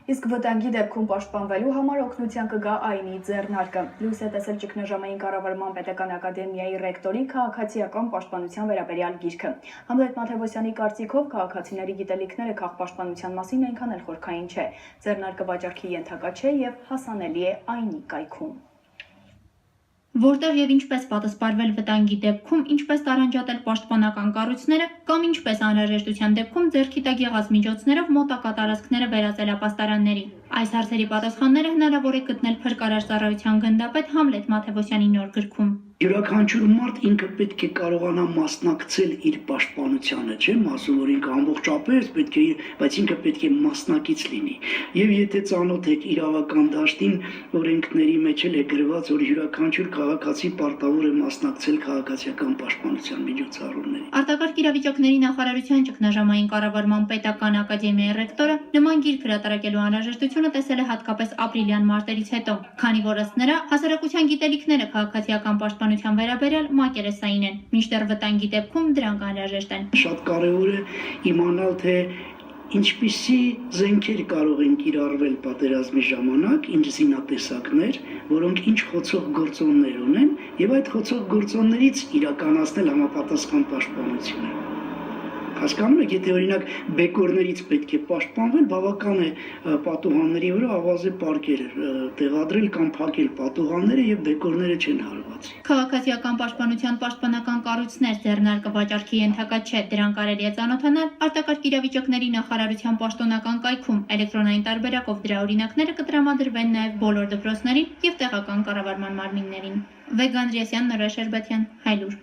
Իսկ վտանգի դեպքում պաշտպանվելու համար օգնության կգա ԱԻՆ-ի ձեռնարկը։ Լույս է տեսել ճգնաժամային կառավարման պետական ակադեմիայի ռեկտորի քաղաքացիական պաշտպանության վերաբերյալ գիրքը։ Համլետ Մաթևոսյանի կարծիքով քաղաքացիների գիտելիքները քաղաքապաշտպանության մասին այնքան էլ խորքային չէ։ Ձեռնարկը վաճառքի ենթակա չէ եւ հասանելի է ԱԻՆ-ի կայքում։ Որտեղ եւ ինչպես պատասխանվել վտանգի դեպքում, ինչպես տարանջատել պաշտպանական կառույցները կամ ինչպես անհրաժեշտության դեպքում ձեռքի տակ եղած միջոցներով մոտակա տարածքները վերածել ապաստարանների։ Այս հարցերի պատասխանները հնարավոր է գտնել փրկարար ծառայության գնդապետ Համլետ Մաթևոսյանի նոր գրքում։ Յուրաքանչյուր մարդ ինքը պետք է կարողանա մասնակցել իր պաշտպանությանը, չեմ ասում, որ ինքը ամբողջապես պետք է, բայց ինքը պետք է մասնակից լինի։ Եվ եթե ծանոթ եք իրավական դաշտին, օրենքների մեջ էլ է գրված, որ յուրաքանչյուր քաղաքացի պարտավոր է մասնակցել քաղաքացիական պաշտպանության միջոցառումներին։ Արտակարգ իրավիճակների նախարարության ճգնաժամային կառավարման պետական ակադեմիայի ռեկտորը նման գիրք հրատարակելու անհրաժեշտությունը տեսել է հատկապես ապրիլյան մարտերից հետո, քանի որ ըստ նրա հասարակության գիտելիքները քաղաքացիական պաշտպանության վերաբերյալ մակերեսային են, մինչդեռ վտանգի դեպքում դրանք անհրաժեշտ են։ Շատ կարևոր է իմանալ, թե ինչպիսի զենքեր կարող են կիրառվել պատերազմի ժամանակ, ինչ զինատեսակներ, որոնք ինչ խոցող գործոններ ունեն, եւ այդ խոցող գործոններից իրականացնել համապատասխան պաշտպանությունը։ Հասկանում եք, եթե օրինակ բեկորներից պետք է պաշտպանվել, բավական է պատուհանների վրա ավազե պարկեր տեղադրել կամ փակել պատուհանները եւ բեկորները չեն հարվածի։ Քաղաքացիական պաշտպանության պաշտպանական կառույցներ ձեռնարկը վաճառքի ենթակա չէ, դրան կարելի է ծանոթանալ արտակարգ իրավիճակների նախարարության պաշտոնական կայքում, էլեկտրոնային տարբերակով դրա օրինակները կտրամադրվեն նաեւ բոլոր դպրոցներին եւ տեղական կառավարման մարմիններին։ Վեգան Անդրեասյան, Նորա Շերբաթյան, Հայլուր։